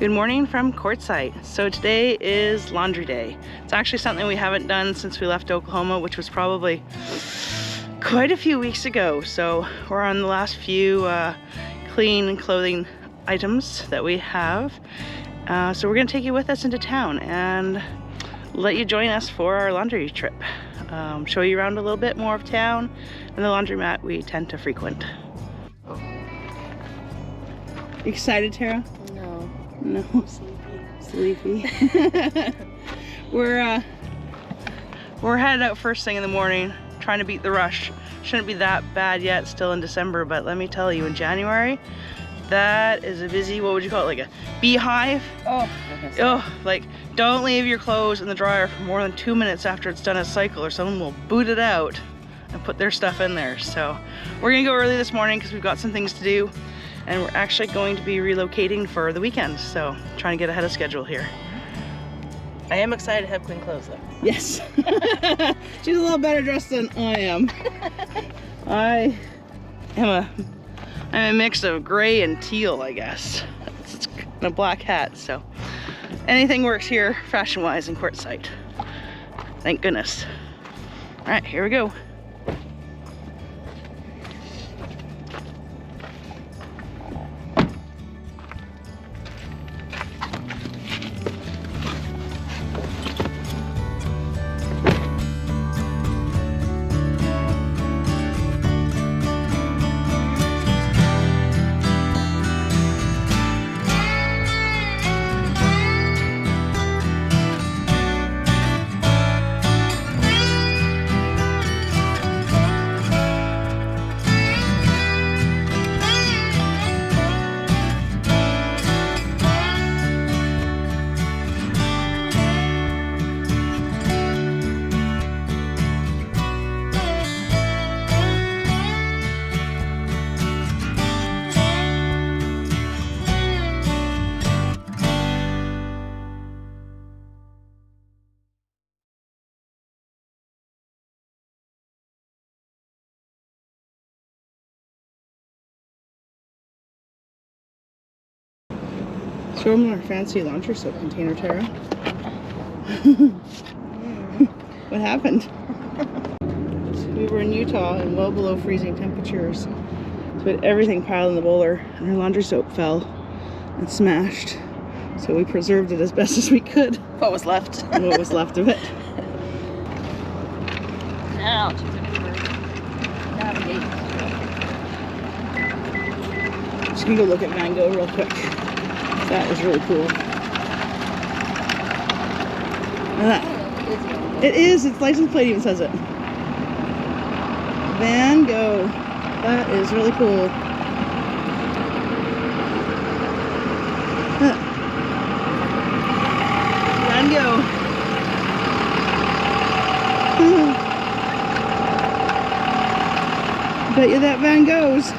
Good morning from Quartzsite. So today is laundry day. It's actually something we haven't done since we left Oklahoma, which was probably quite a few weeks ago. So we're on the last few clean clothing items that we have. So we're gonna take you with us into town and let you join us for our laundry trip. Show you around a little bit more of town and the laundromat we tend to frequent. Excited, Tara? No. No. Sleepy. We're headed out first thing in the morning, trying to beat the rush. Shouldn't be that bad yet, still in December, but let me tell you, in January, that is a busy, what would you call it, like a beehive? Oh. Oh, like, don't leave your clothes in the dryer for more than 2 minutes after it's done its cycle, or someone will boot it out and put their stuff in there. So we're gonna go early this morning because we've got some things to do, and we're actually going to be relocating for the weekend, so trying to get ahead of schedule here. I am excited to have clean clothes though. Yes. She's a little better dressed than I am. I'm a mix of gray and teal, I guess. It's a black hat, so anything works here fashion-wise in Quartzsite. Thank goodness. All right, here we go. Show them our fancy laundry soap container, Tara. What happened? We were in Utah and well below freezing temperatures. So we had everything piled in the boiler and our laundry soap fell and smashed. So we preserved it as best as we could. What was left? What was left of it. Now to navigate. Just gonna go look at Vango real quick. That is really cool. It is, its license plate even says it. Vango. That is really cool. Vango. Bet you that van goes.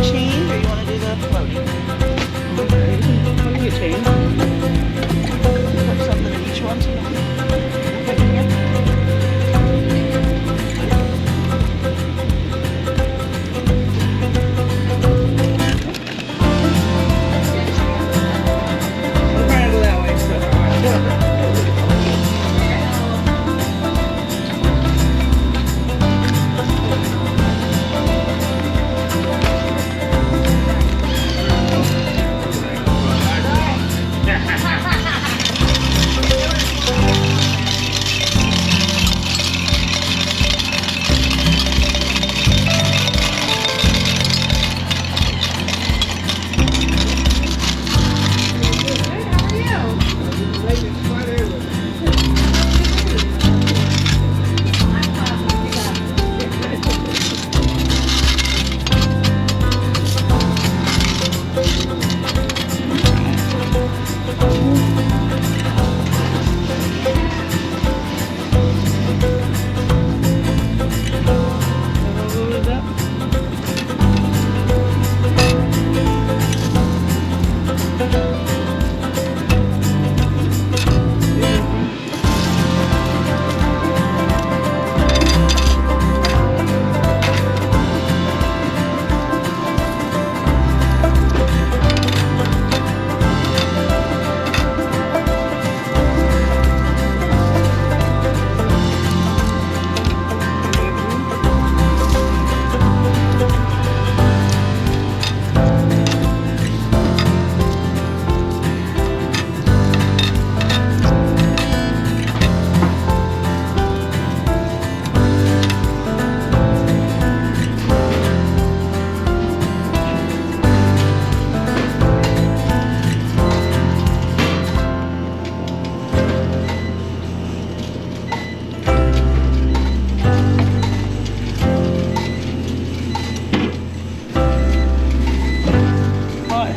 Chain, or you want to do the float?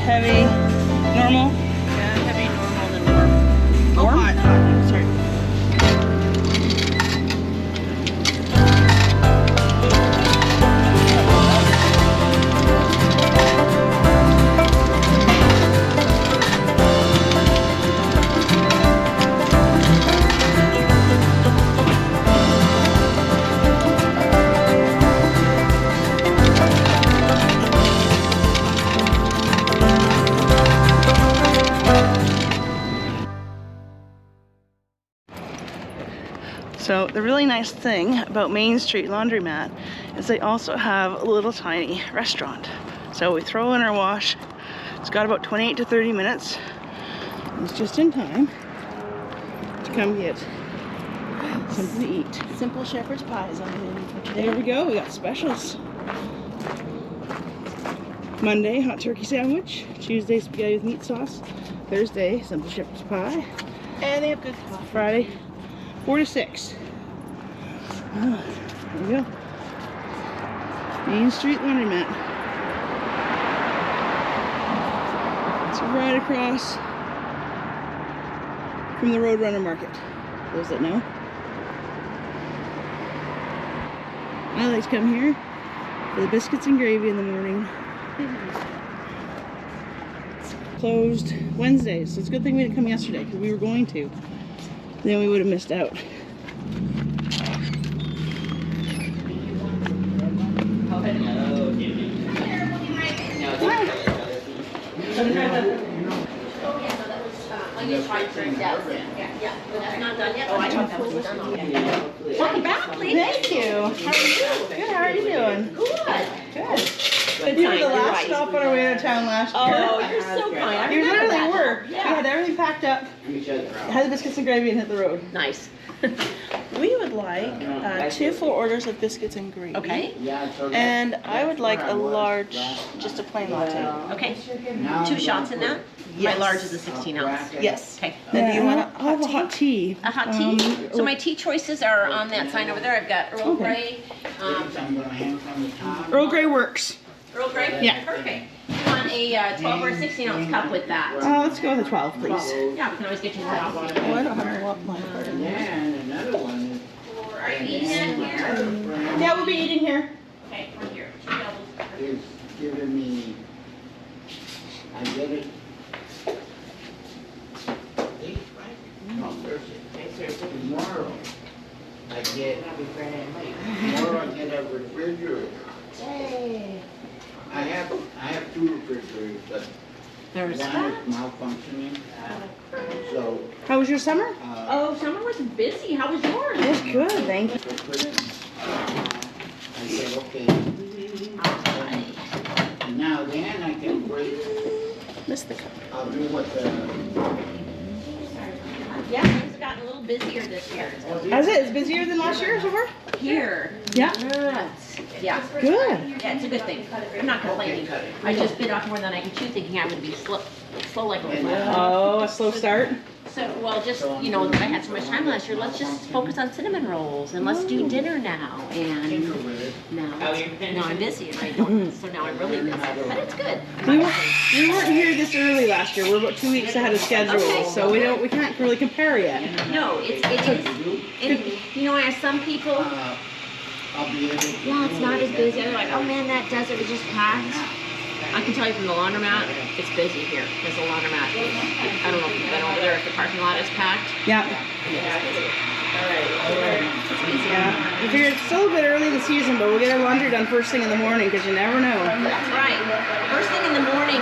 heavy, normal? Yeah, heavy, normal, then warm. Warm? Hot, hot. Sorry. So the really nice thing about Main Street Laundromat is they also have a little tiny restaurant. So we throw in our wash. It's got about 28 to 30 minutes. It's just in time to come get something to eat. Simple shepherd's pies on the menu for today. There we go, we got specials. Monday, hot turkey sandwich. Tuesday, spaghetti with meat sauce. Thursday, simple shepherd's pie. And they have good coffee. Friday, 4 to 6. Ah, there we go. Main Street Laundromat. It's right across from the Roadrunner Market. Those that know. I like to come here for the biscuits and gravy in the morning. It's closed Wednesdays, so it's a good thing we didn't come yesterday because we were going to. Then we would have missed out. Welcome back, please. Thank you. How are you? Good. How are you doing? Good. Good. You were the last stop on our way out of town last year. Oh, you're so kind. I You remember literally that. were. Yeah. We had everything packed up. Had the biscuits and gravy and hit the road. Nice. We would like 2 full orders of biscuits and gravy. Okay. And I would like a large, just a plain latte. Okay. 2 shots in that? Yes. My large is a 16 ounce. Yes. Okay. Then do you want a I'll have a hot tea? A hot tea. So my tea choices are on that sign over there. I've got Earl Grey. Earl Grey works. Earl Grey? Yeah. Perfect. You want a 12 or a 16 ounce cup with that? Let's go with a 12, please. Yeah, we can always get you more out. Oh, I don't have a lot of mine part in there. And another one is Are you eating that here? Yeah, we'll be eating here. Okay, we're here. 2 doubles. is giving me, I get it. No, Thursday. Tomorrow, I get, tomorrow I get a refrigerator. Hey. I have 2 refrigerators, but There's one that. is malfunctioning. So, How was your summer? Oh, summer was busy. How was yours? It was good, thank you. I said, okay. And now then I can break, Missed the cup. I'll do what the, Yeah, things have gotten a little busier this year. How's it? It's busier than last year so far? Here. Yeah. Yeah. Good. Yeah, it's a good thing. I'm not complaining. I just bit off more than I could chew, thinking I would be slow like a rat. Oh, a slow start. So, well, just, you know, I had so much time last year, let's just focus on cinnamon rolls and let's do dinner now. And now I'm busy and I don't, so now I'm really busy. But it's good. We weren't here this early last year. We're about 2 weeks ahead of schedule, Okay. so we can't really compare yet. No, it is, you know, I have some people, I'll be able to. well, it's not as busy. They're like, oh man, that desert is just packed. I can tell you from the laundromat, it's busy here. There's a laundromat. I don't know if you've been over there, if the parking lot is packed. Yeah. Yeah. We figured it's still a bit early in the season, but we'll get our laundry done first thing in the morning because you never know. That's right. First thing in the morning.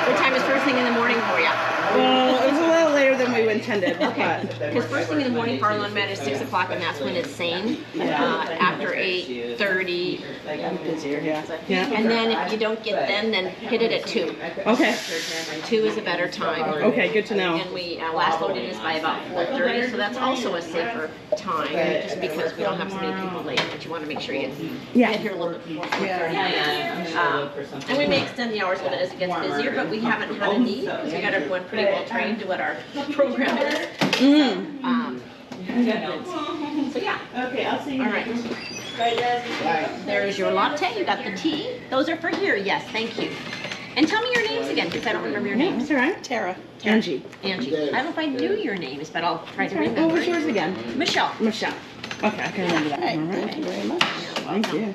What time is first thing in the morning for you? Well, it was a little later than we intended. Okay. But Because first thing in the morning for our laundromat is 6 o'clock, and that's when it's sane. After 8:30. busier, yeah. Yeah. And then if you don't get then hit it at 2. Okay. 2 is a better time. Okay, good to know. And we last loaded is by about 4:30, so that's also a safer time, just because we don't have so many people late, but you want to make sure you Yeah. get here a little bit before 4:30. And we may extend the hours a bit as it gets busier, but we haven't had a need, because we got everyone pretty well trained to what our program is. So yeah. Okay, I'll see you. All right. There's your latte. You got the tea. Those are for here. Yes, thank you. And tell me your names again, because I don't remember your names. That's all right. Tara. Angie. Angie. I don't know if I knew your names, but I'll try to remember. What was yours again? Michelle. Michelle. Okay, I can remember that. All right, All right. thank you very much. Thank you.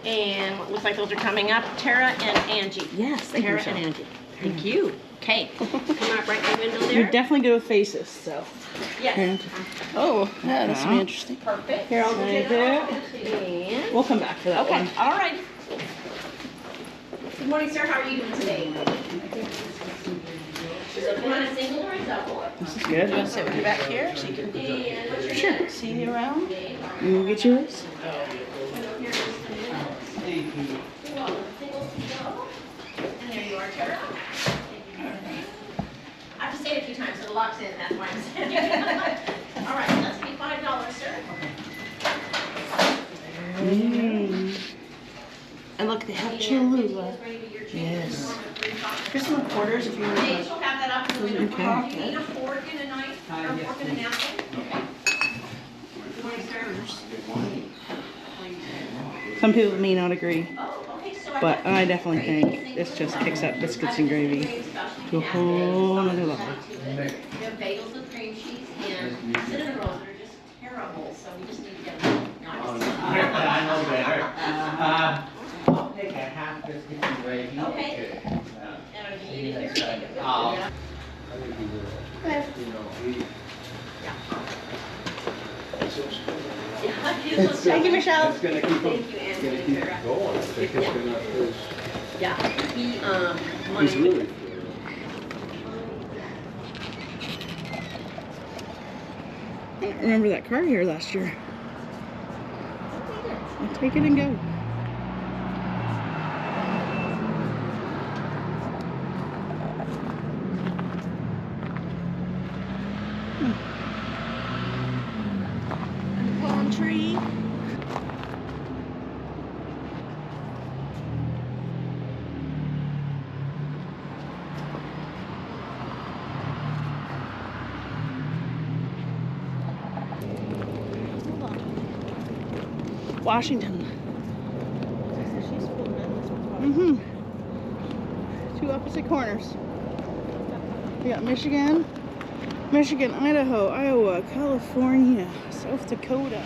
And what looks like those are coming up, Tara and Angie. Yes, thank you, Tara Michelle. and Angie. Thank you. Okay. Come up right in the window You're there. definitely good with faces, so. Yes. Oh, yeah, this will be interesting. Perfect. Here, I'll go Right get that. And We'll come back for that okay, one. all right. Good morning, sir. How are you doing today? So come on a single or a double. This is You want good. to sit with you back here so you can And what's your name? see you around? You will get yours? And there you are, Tara. I have to say it a few times, so it locks in, that's why I'm saying it. All right, let's be $5, sir. And look, they have Cholula. Yes. Here's some quarters if you want Nate, to. she'll have that up in the window. Okay. Do you need a fork and a knife, or a fork and a napkin? Okay. Good morning, sir. Some people may not agree, Oh, okay, so but I definitely think this just kicks up biscuits and gravy to a whole nother level. We have bagels with cream cheese and cinnamon rolls that are just terrible, so we just need to get them. No, I'm just kidding. I know better. I'll take a half biscuit and gravy. Okay. And if you need it here, take it with you. Thank you, Michelle. It's gonna keep Thank you, Anthony. gonna keep going. I think it's gonna, Yeah, he, it's wanted, really. I remember that car here last year. I'll take it and go. Palm tree. Washington. She's pulling in this one. Mm-hmm. Two opposite corners. We got Michigan, Idaho, Iowa, California, South Dakota.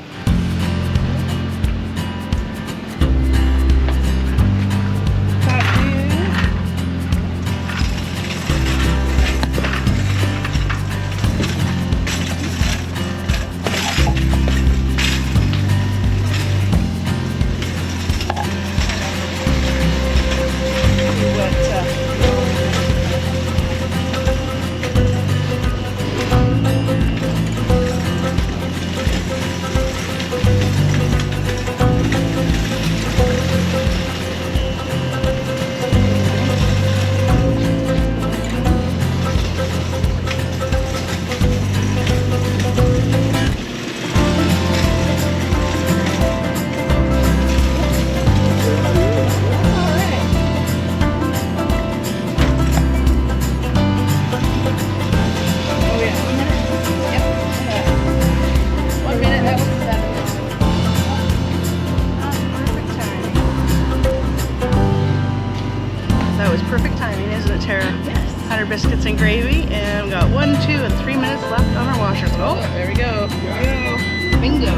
Had our biscuits and gravy, and we got 1, 2, and 3 minutes left on our washers. Oh, there we go. Here we go. Bingo.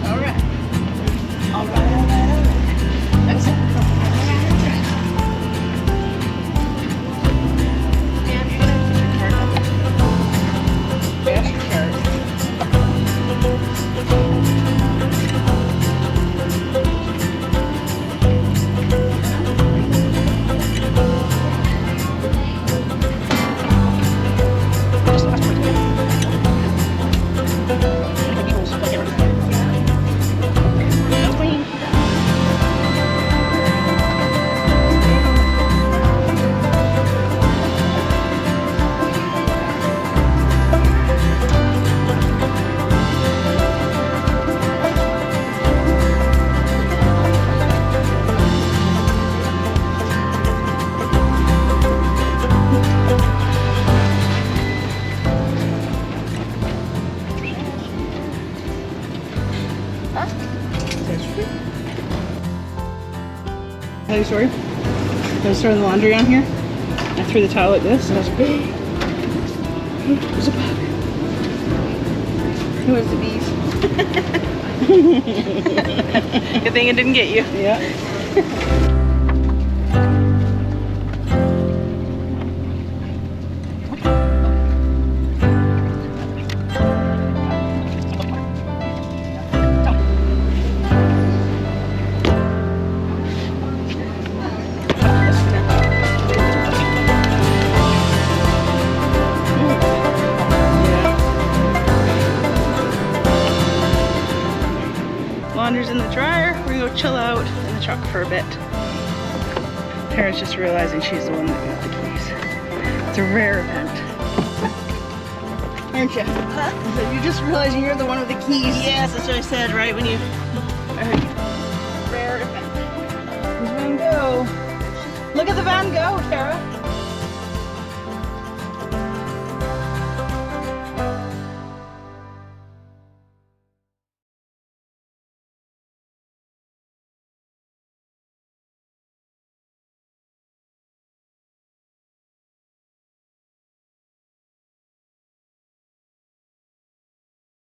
All right. All right. That's it. And you're gonna put your card up. Pass your card. Tell you a story? I was throwing the laundry on here. I threw the towel like this, and I was like, there's a bug. Who was the bees? Good thing it didn't get you. Yeah. Laundry's in the dryer. We're gonna go chill out in the truck for a bit. Tara's just realizing she's the one that got the keys. It's a rare event. Aren't you? Huh? You're just realizing you're the one with the keys. Yes, that's what I said, right? When you... Rare event. There's Vango. Look at the Vango, Tara.